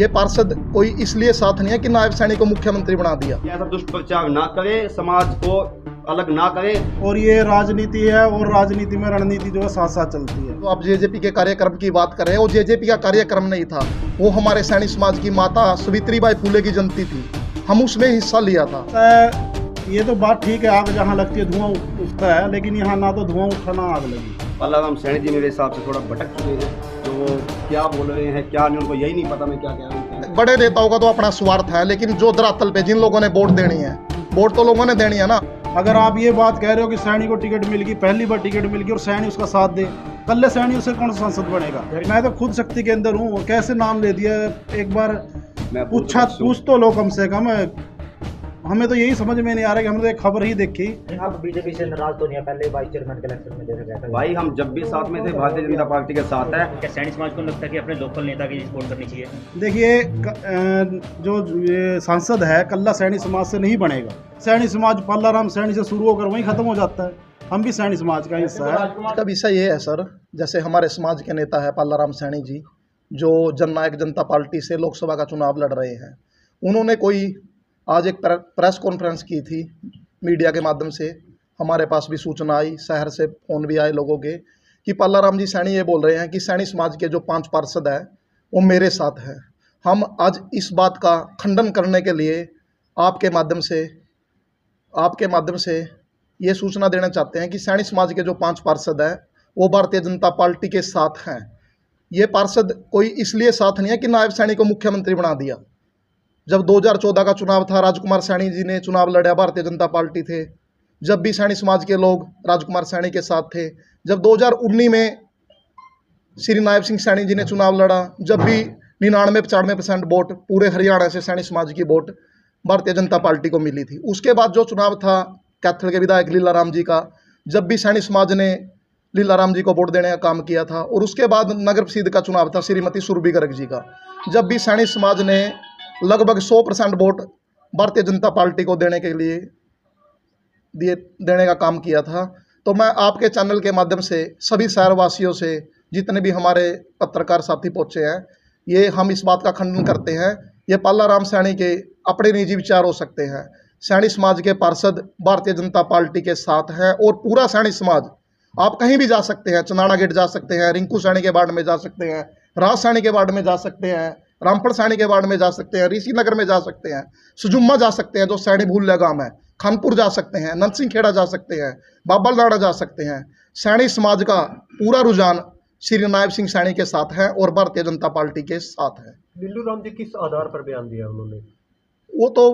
ये पार्षद कोई इसलिए साथ नहीं है कि नायब सैनी को मुख्यमंत्री बना दिया। ऐसा दुष्प्रचार ना करे, समाज को अलग ना करे। और ये राजनीति है और राजनीति में रणनीति जो है साथ साथ चलती है। तो आप जेजेपी के कार्यक्रम की बात कर रहे हैं, वो जेजेपी का कार्यक्रम नहीं था, वो हमारे सैनी समाज की माता सावित्रीबाई फुले की जयंती थी, हम उसमें हिस्सा लिया था। ये तो बात ठीक है, आग जहाँ लगती है धुआं उठता है, लेकिन यहाँ ना तो धुआं उठा ना आग लगी। पालाराम सैनी जी मेरे हिसाब से थोड़ा भटक चुके हैं, तो वो क्या बोल रहे हैं क्या नहीं, उनको यही नहीं पता मैं क्या कह रहा हूँ। बड़े नेताओं का तो अपना स्वार्थ है, लेकिन जो धरातल पे जिन लोगों ने वोट देनी है, वोट तो लोगों ने देनी है ना। अगर आप ये बात कह रहे हो कि सैनी को टिकट मिल गई, पहली बार टिकट मिल गई और सैनी उसका साथ दे, कल सैनी उससे कौन सा सांसद बनेगा? मैं तो खुद शक्ति के अंदर हूँ, कैसे नाम ले दिया एक बार, पूछ तो लो कम से कम। हमें तो यही समझ में नहीं आ रहा कि हमने तो एक खबर ही देखी। आप बीजेपी से नाराज तो नहीं है? पहले वाइस चेयरमैन के इलेक्शन में देखा गया था भाई, हम जब भी साथ में थे, भारतीय जनता पार्टी के साथ है। क्या सैनी समाज को लगता है कि अपने लोकल नेता की सपोर्ट करनी चाहिए? देखिए, जो ये सांसद है कल्ला सैनी समाज से नहीं बनेगा। सैनी समाज पालाराम सैनी से शुरू होकर वहीं खत्म हो जाता है। हम भी सैनी समाज का हिस्सा है। इसका विषय ये है सर, जैसे हमारे समाज के नेता है पालाराम सैनी जी, जो जननायक जनता पार्टी से लोकसभा का चुनाव लड़ रहे हैं, उन्होंने कोई आज एक प्रेस कॉन्फ्रेंस की थी मीडिया के माध्यम से, हमारे पास भी सूचना आई, शहर से फ़ोन भी आए लोगों के, कि पालाराम जी सैनी ये बोल रहे हैं कि सैनी समाज के जो 5 पार्षद हैं वो मेरे साथ हैं। हम आज इस बात का खंडन करने के लिए आपके माध्यम से ये सूचना देना चाहते हैं कि सैनी समाज के जो 5 पार्षद हैं वो भारतीय जनता पार्टी के साथ हैं। ये पार्षद कोई इसलिए साथ नहीं है कि नायब सैनी को मुख्यमंत्री बना दिया। जब 2014 का चुनाव था, राजकुमार सैनी जी ने चुनाव लड़ा, भारतीय जनता पार्टी थे। जब भी सैनी समाज के लोग राजकुमार सैनी के साथ थे। जब 2019 में श्री नायब सिंह सैनी जी ने चुनाव लड़ा, जब भी 99-95% वोट पूरे हरियाणा से सैनी समाज की वोट भारतीय जनता पार्टी को मिली थी। उसके बाद जो चुनाव था कैथल के विधायक लीलाराम जी का, जब भी सैनी समाज ने लीलाराम जी को वोट देने का काम किया था। और उसके बाद नगर परिषद का चुनाव था श्रीमती सुरभि गर्ग जी का, जब भी सैनी समाज ने लगभग 100% वोट भारतीय जनता पार्टी को देने के लिए देने का काम किया था। तो मैं आपके चैनल के माध्यम से सभी शहरवासियों से, जितने भी हमारे पत्रकार साथी पहुँचे हैं, ये हम इस बात का खंडन करते हैं। ये पालाराम सैनी के अपने निजी विचार हो सकते हैं। सैनी समाज के पार्षद भारतीय जनता पार्टी के साथ हैं और पूरा सैनी समाज, आप कहीं भी जा सकते हैं, चंदाना गेट जा सकते हैं, रिंकू सैनी के वार्ड में जा सकते हैं, राज सैनी के वार्ड में जा सकते हैं, रामपुर सैनी के वार्ड में जा सकते हैं, ऋषि नगर में जा सकते हैं, सुजुम्मा जा सकते हैं जो सैनी भूल गांव है, खानपुर जा सकते हैं, नरसिंह खेड़ा जा सकते हैं, बाबलनाड़ा जा सकते हैं। सैनी समाज का पूरा रुझान श्री नायब सिंह सैनी के साथ है और भारतीय जनता पार्टी के साथ है। बिल्लू राम जी किस आधार पर बयान दिया उन्होंने? वो तो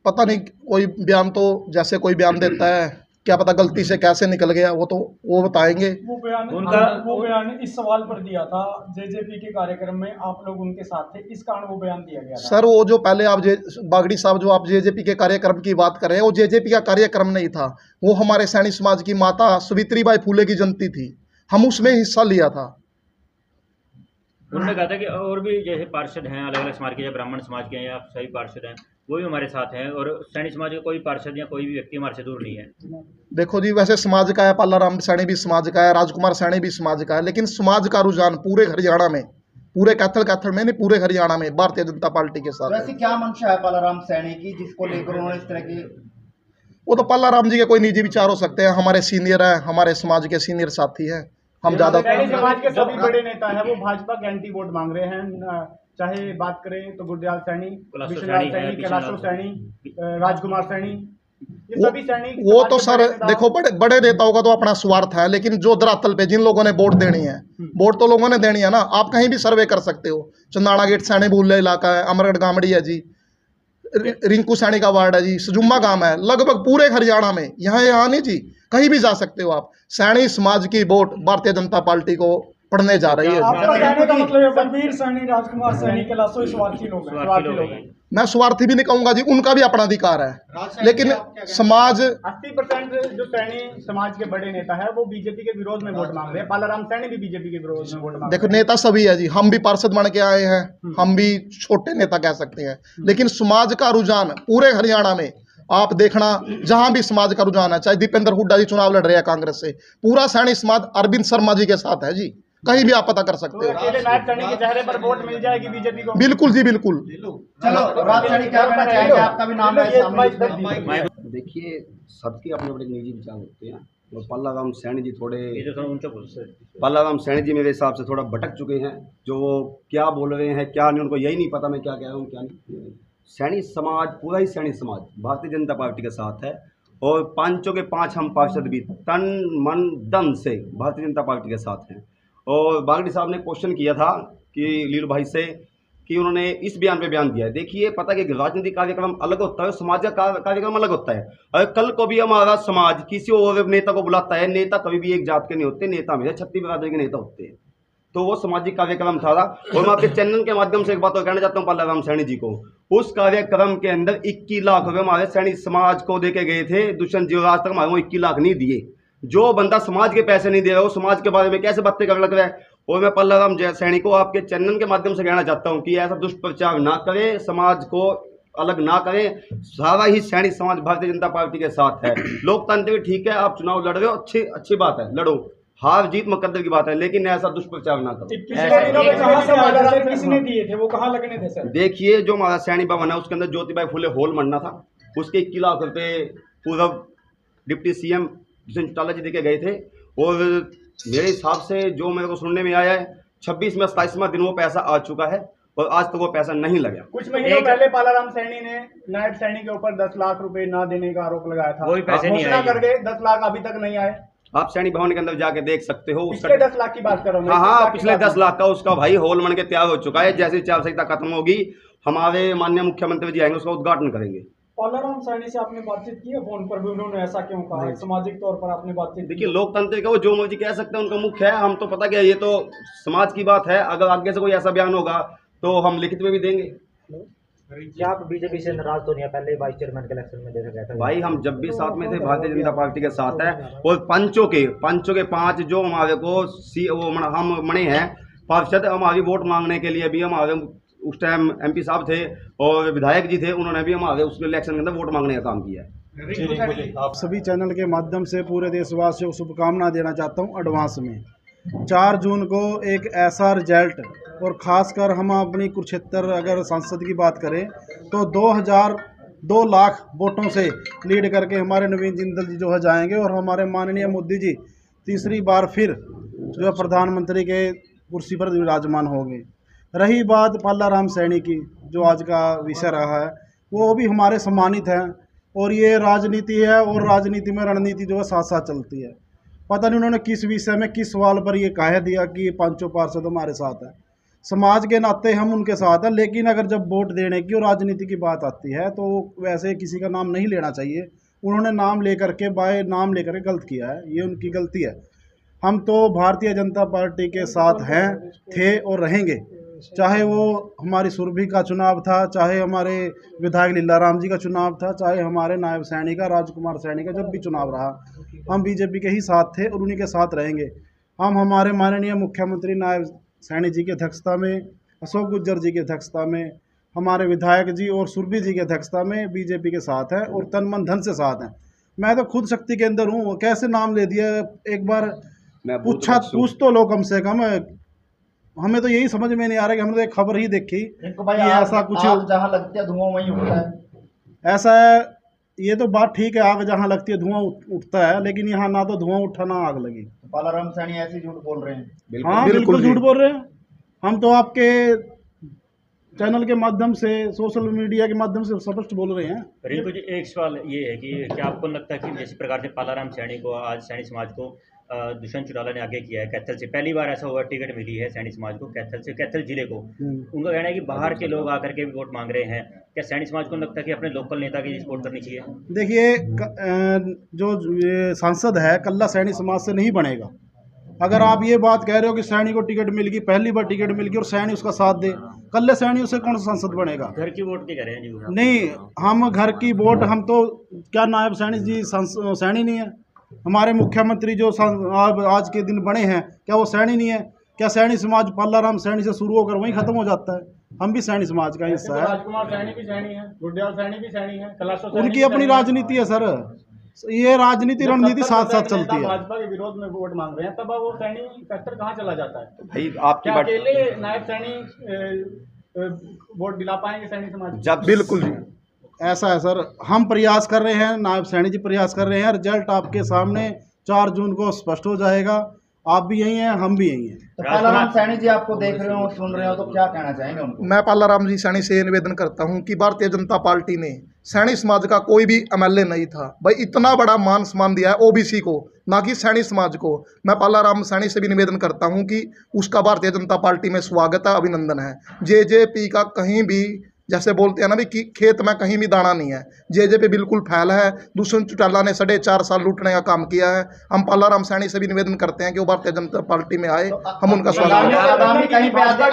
पता नहीं, कोई बयान तो जैसे कोई बयान देता है, क्या पता गलती से कैसे निकल गया, वो बताएंगे। वो बयान इस सवाल पर दिया था जेजेपी के कार्यक्रम में, आप लोग उनके साथ थे, इस कारण वो बयान दिया गया था। सर, वो जो पहले आप बागड़ी साहब जो आप जेजेपी के कार्यक्रम की बात कर रहे हैं, वो जेजेपी का कार्यक्रम नहीं था, वो हमारे सैनी समाज की माता सावित्रीबाई फुले की जयंती थी, हम उसमें हिस्सा लिया था। उन्होंने कहा था कि और भी जैसे पार्षद हैं अलग अलग समाज के, या ब्राह्मण समाज के हैं या सही पार्षद हैं, वो भी हमारे साथ हैं, और सैनी समाज का कोई पार्षद या कोई भी व्यक्ति हमारे से दूर नहीं है। देखो जी, वैसे समाज का है, पालाराम सैनी भी समाज का है, राजकुमार सैनी भी समाज का है, लेकिन समाज का रुझान पूरे हरियाणा में, पूरे कैथल में नहीं, पूरे हरियाणा में भारतीय जनता पार्टी के साथ। वैसे क्या मंशा है पालाराम सैनी की जिसको लेकर उन्होंने इस तरह की? वो तो पालाराम जी के कोई निजी विचार हो सकते हैं, हमारे सीनियर है, हमारे समाज के सीनियर साथी है। हम ज्यादा सैनी समाज के सभी बड़े नेता हैं वो भाजपा के एंटी वोट मांग रहे हैं, चाहे बात करें तो गुरदयाल सैनी, विश्वनाथ सैनी, कैलाशो सैनी, राजकुमार सैनी, ये सभी सैनी। वो तो सर देखो, बड़े नेताओं का तो अपना स्वार्थ है, लेकिन जो धरातल पे जिन लोगों ने वोट देनी है, वोट तो लोगों ने देनी है ना। आप कहीं भी सर्वे कर सकते हो, चंदाना गेट सैनी भूले इलाका है, अमरगढ़ गामड़ी है जी, रिंकू सैनी का वार्ड है जी, सुजुम्मा गांव है, लगभग पूरे हरियाणा में, यहाँ नहीं जी, कहीं भी जा सकते हो आप। सैनी समाज की वोट भारतीय जनता पार्टी को पढ़ने जा रही है। आपका कहने का मतलब है बलबीर सैनी, राजकुमार सैनी, कैलाशो स्वार्थी लोग हैं। मैं स्वार्थी भी नहीं कहूंगा जी, उनका भी अपना अधिकार है, लेकिन समाज 80% जो सैनी समाज के बड़े नेता है वो बीजेपी के विरोध में वोट मांग रहे हैं। पालाराम सैनी भी बीजेपी के विरोध में वोट मांग रहे हैं। देखो, नेता सभी है जी, हम भी पार्षद बन के आए हैं, हम भी छोटे नेता कह सकते हैं, लेकिन समाज का रुझान पूरे हरियाणा में आप देखना, जहां भी समाज का रुझान है, चाहे दीपेंद्र हुड्डा जी चुनाव लड़ रहे हैं कांग्रेस से, पूरा सैनी समाज अरविंद शर्मा जी के साथ है जी। कहीं भी आप पता कर सकते हो। अकेले नायब सैनी के चेहरे पर वोट मिल जाएगी बीजेपी को? बिल्कुल जी बिल्कुल। चलो राज सैनी क्या कहना चाहेंगे, आपका भी नाम है सामने। देखिए, सबके अपने अपने निजी विचार होते हैं। और पल्लाराम सैनी जी थोड़े पल्लाराम सैनी जी मेरे हिसाब से थोड़ा भटक चुके हैं। जो वो क्या बोल रहे हैं क्या नहीं, उनको यही नहीं पता मैं क्या कह रहा हूँ क्या नहीं। सैनी समाज, पूरा ही सैनी समाज भारतीय जनता पार्टी के साथ है और पांचों के पांच हम पार्षद भी तन मन धन से भारतीय जनता पार्टी के साथ हैं। और बागड़ी साहब ने क्वेश्चन किया था कि लीड भाई से कि उन्होंने इस बयान पे बयान दिया है। देखिए, पता है कि राजनीतिक कार्यक्रम अलग होता है और समाज का कार्यक्रम अलग होता है। अगर कल को भी हमारा समाज किसी और नेता को बुलाता है, नेता कभी भी एक जात के नहीं होते, नेता हमेशा छत्तीस बिरादरी के नेता होते हैं। तो वो सामाजिक कार्यक्रम था। और मैं आपके चैनल के माध्यम से एक बात और कहना चाहता हूँ पल्लाराम सैनी जी को, उस कार्यक्रम के अंदर 21 लाख रुपए हमारे सैनी समाज को देके गए थे। दुष्यंत जी आज तक हमारे वो 21 लाख नहीं दिए। जो बंदा समाज के पैसे नहीं दे रहा है वो समाज के बारे में कैसे बातें करने लग रहा है। और मैं पल्लाराम सैनी को आपके चैनल के माध्यम से कहना चाहता हूँ कि ऐसा दुष्प्रचार ना करें, समाज को अलग ना करें। सारा ही सैनी समाज भारतीय जनता पार्टी के साथ है। लोकतंत्र ठीक है, आप चुनाव लड़ रहे हो, अच्छी बात है, लड़ो, हार जीत मुकद्दर की बात है, लेकिन ऐसा दुष्प्रचार ना करो। किसने दिए थे, वो कहाँ लगने थे सर? देखिए, जो हमारा सैनी भवन है उसके अंदर ज्योतिबाई फुले हॉल बनना था, उसके 21 लाख रुपए पूर्व डिप्टी सीएम दुष्यंत चौटाला जी देके गए थे। और मेरे हिसाब से जो मेरे को सुनने में आया है 26 में 27वां दिन वो पैसा आ चुका है और आज तक वो पैसा नहीं लगा। कुछ महीनों पहले पल्लाराम सैनी ने नायब सैनी के ऊपर 10 लाख रुपए ना देने का आरोप लगाया था, वही पैसे नहीं घोषणा आए। कर गए, 10 लाख अभी तक नहीं आए। आप सैनी भवन के अंदर जाके देख सकते हो। पिछले 10 लाख की बात कर रहा हूं मैं। हाँ, पिछले 10 लाख का उसका भाई हॉल बन के तैयार हो चुका है। जैसे चार संहिता खत्म होगी, हमारे माननीय मुख्यमंत्री जी आएंगे, उसका उद्घाटन करेंगे। पल्लाराम सैनी से आपने बातचीत की है फोन पर भी, उन्होंने ऐसा क्यों कहा? सामाजिक तौर पर आपने बातचीत? देखिए, लोकतंत्र का वो जो मर्जी कह सकते हैं, उनका मुख्य है। हम तो पता क्या, ये तो समाज की बात है। अगर आगे से कोई ऐसा बयान होगा तो हम लिखित में भी देंगे। क्या आप बीजेपी से नाराज तो नहीं है? पहले वाइस चेयरमैन के इलेक्शन में देखा गया था भाई, हम जब भी साथ में थे भारतीय जनता पार्टी के साथ है। और पंचों के 5 जो हमारे को हम मने हैं पार्षद, हमारी वोट मांगने के लिए भी हमारे उस टाइम एमपी साहब थे और विधायक जी थे, उन्होंने भी हमारे उस इलेक्शन के अंदर वोट मांगने का काम किया है। आप सभी चैनल के माध्यम से पूरे देशवासियों को शुभकामना देना चाहता हूं एडवांस में। 4 जून को एक ऐसा रिजल्ट, और ख़ासकर हम अपनी कुरुक्षेत्र अगर सांसद की बात करें तो 2 लाख वोटों से लीड करके हमारे नवीन जिंदल जी जो है जाएंगे और हमारे माननीय मोदी जी तीसरी बार फिर जो है प्रधानमंत्री के कुर्सी पर विराजमान होंगे। रही बात पल्लाराम सैनी की, जो आज का विषय रहा है, वो भी हमारे सम्मानित हैं। और ये राजनीति है और राजनीति में रणनीति जो है साथ साथ चलती है। पता नहीं उन्होंने किस विषय में किस सवाल पर ये कह दिया कि 5 पार्षद हमारे साथ हैं। समाज के नाते हम उनके साथ हैं, लेकिन अगर जब वोट देने की और राजनीति की बात आती है तो वैसे किसी का नाम नहीं लेना चाहिए। उन्होंने नाम लेकर के नाम लेकर के गलत किया है, ये उनकी गलती है। हम तो भारतीय जनता पार्टी के साथ हैं, थे और रहेंगे। चाहे वो हमारी सुरभि का चुनाव था, चाहे हमारे विधायक लीलाराम जी का चुनाव था, चाहे हमारे नायब सैनी का, राजकुमार सैनी का, जब भी चुनाव रहा हम बीजेपी के ही साथ थे और उन्हीं के साथ रहेंगे। हम हमारे माननीय मुख्यमंत्री नायब सैनी जी की अध्यक्षता में, अशोक गुज्जर जी की अध्यक्षता में, हमारे विधायक जी और सुरभि जी की अध्यक्षता में बीजेपी के साथ हैं और तन मन धन से साथ हैं। मैं तो खुद शक्ति के अंदर हूँ, कैसे नाम ले दिया, एक बार पूछ तो लो कम से कम। हमें तो यही समझ में नहीं आ रहा कि हमने तो एक खबर ही देखी भाई कि ऐसा कुछ जहाँ लगती है धुआं वहीं उठता है। ऐसा है, ये तो बात ठीक है, आग जहाँ लगती है धुआं उठता है, लेकिन यहाँ ना तो धुआं उठा ना आग लगी। पल्लाराम सैनी ऐसे झूठ बोल रहे हैं। हाँ, बिल्कुल झूठ बोल रहे हैं। हम तो आपके चैनल के माध्यम से, सोशल मीडिया के माध्यम से स्पष्ट बोल रहे हैं। रिंकू जी, एक सवाल ये है कि क्या आपको लगता है कि जिस प्रकार से पल्लाराम सैनी को, आज सैनी समाज को दुष्यंत चौटाला ने आगे किया है, कैथल से पहली बार ऐसा हुआ टिकट मिली है सैनी समाज को, कैथल से, कैथल जिले को, उनका कहना है कि बाहर के लोग आकर के भी वोट मांग रहे हैं। क्या सैनी समाज को लगता है कि अपने लोकल नेता की सपोर्ट करनी चाहिए? देखिए, जो सांसद है कल्ला सैनी समाज से नहीं बनेगा। अगर आप ये बात कह रहे हो कि सैनी को टिकट मिल गई, पहली बार टिकट मिल गई और सैनी उसका साथ दे, कल्ले सैनी उसे कौन सा सांसद बनेगा? घर की वोट की कह रहे हैं जी। नहीं, हम घर की वोट, हम तो क्या नायब सैनी जी सैनी नहीं है? हमारे मुख्यमंत्री जो आज के दिन बने हैं, क्या वो सैनी नहीं है? क्या सैनी समाज पल्लाराम सैनी से शुरू होकर वहीं खत्म हो जाता है? हम भी सैनी समाज का हिस्सा है। राजकुमार सैनी भी सैनी है, गुरदयाल सैनी भी सैनी है, कैलाशो सैनी उनकी अपनी राजनीति है सर। ये राजनीति रणनीति साथ साथ चलती है। भाजपा के विरोध में वोट मांग रहे हैं, तब वो सैनी फैक्टर कहाँ चला जाता है? भाई आपकी क्या बात अकेले नायब सैनी वोट दिला पाएंगे सैनी समाज को? जब बिल्कुल जी, ऐसा है सर, हम प्रयास कर रहे हैं, नायब सैनी जी प्रयास कर रहे हैं। रिजल्ट आपके सामने 4 जून को स्पष्ट हो जाएगा। आप भी यही हैं, हम भी यही हैं। तो पालाराम सैनी जी आपको देख रहे हो, सुन रहे हो, तो क्या कहना चाहेंगे उनको? मैं पालाराम जी सैनी से ये निवेदन करता हूं कि भारतीय जनता पार्टी ने सैनी समाज का कोई भी एमएलए नहीं था भाई, इतना बड़ा मान सम्मान दिया है ओबीसी को, ना कि सैनी समाज को। मैं पालाराम सैनी से भी निवेदन करता हूं कि उसका भारतीय जनता पार्टी में स्वागत है, अभिनंदन है। जेजेपी का कहीं भी, जैसे बोलते हैं ना भी कि खेत में कहीं भी दाना नहीं है, जेजेपी बिल्कुल फैल है। दुष्यंत चौटाला ने 4.5 साल लूटने का काम किया है। हम पालाराम सैनी से भी निवेदन करते हैं कि वो भारतीय जनता पार्टी में आए, हम उनका स्वागत करते हैं।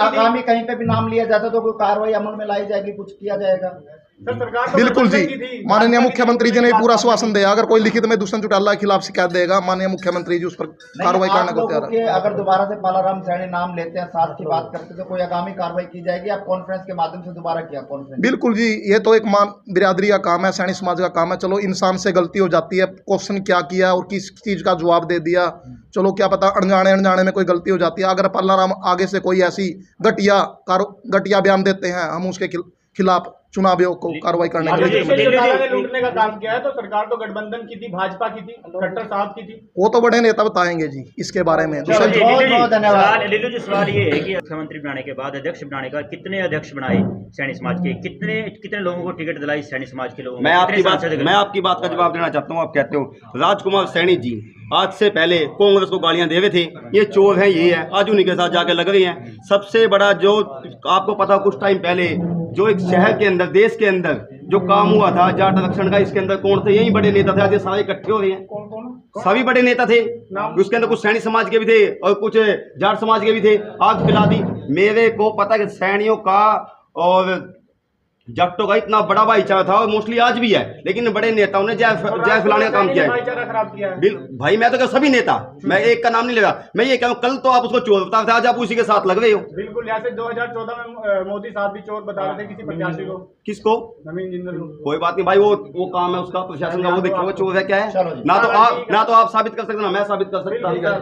आगामी कहीं पे भी नाम लिया जाता तो कोई कार्रवाई अमल में लाई जाएगी, कुछ किया जाएगा? बिल्कुल जी, माननीय मुख्यमंत्री जी ने पूरा आश्वासन दिया, अगर कोई लिखित में दुष्यंत चौटाला के खिलाफ शिकायत देगा, माननीय मुख्यमंत्री जी उस पर कार्रवाई करने को तैयार है। अगर दोबारा से पालाराम सैनी नाम लेते हैं, साथ की बात करते हैं, तो कोई आगामी कार्रवाई की जाएगी? आप कॉन्फ्रेंस के माध्यम से दोबारा किया कॉन्फ्रेंस? बिल्कुल जी, ये तो एक बिरादरी का काम है, सैनी समाज का काम है। चलो इंसान से गलती हो जाती है, क्वेश्चन क्या किया और किस चीज़ का जवाब दे दिया, चलो क्या पता अनजाने में कोई गलती हो जाती है। अगर पालाराम आगे से कोई ऐसी घटिया बयान देते हैं, हम उसके खिलाफ चुनावियों को कार्रवाई करने के लिए। ने लूटने का काम किया है तो सरकार तो गठबंधन की थी, भाजपा की थी, खट्टर साहब की थी। वो तो बड़े नेता बताएंगे जी इसके बारे में। लीलू जी, सवाल ये है कि मुख्यमंत्री बनाने के बाद, अध्यक्ष बनाने का, कितने अध्यक्ष बनाए सैनी समाज के, कितने लोगों को टिकट दिलाई सैनी समाज के लोगों को? मैं आपकी बात का जवाब देना चाहता हूँ। आप कहते हो राजकुमार सैनी जी आज से पहले कांग्रेस को गालियां दे रहे थे, ये चोर है, ये है, आज उन्हीं के साथ जाके लग रहे हैं। सबसे बड़ा जो आपको पता, कुछ टाइम पहले जो एक शहर के अंदर, देश के अंदर जो काम हुआ था जाट आरक्षण का, इसके अंदर कौन थे? यही बड़े नेता थे। आज ये सारे इकट्ठे हो रहे हैं। कौन? सभी बड़े नेता थे, उसके अंदर कुछ सैनी समाज के भी थे और कुछ जाट समाज के भी थे। आज खिला दी। मेरे को पता है कि सैनियों का और जट्टों का इतना बड़ा भाईचारा था और मोस्टली आज भी है, लेकिन बड़े नेताओं ने जय फैलाने का काम किया है। भाई मैं तो क्या, सभी नेता, मैं एक का नाम नहीं ले रहा। मैं ये कहूँ, कल तो आप उसको चोर बता रहे थे, आज आप उसी के साथ लग रहे हो। बिल्कुल, जैसे 2014 में मोदी साहब भी चोर बता रहे थे किसी प्रत्याशी को। किसको? नवीन जिंदल को। कोई बात नहीं भाई, वो काम है उसका, प्रशासन का, वो देखो चोर है क्या है। ना तो आप साबित कर सकते, ना मैं साबित कर सकता।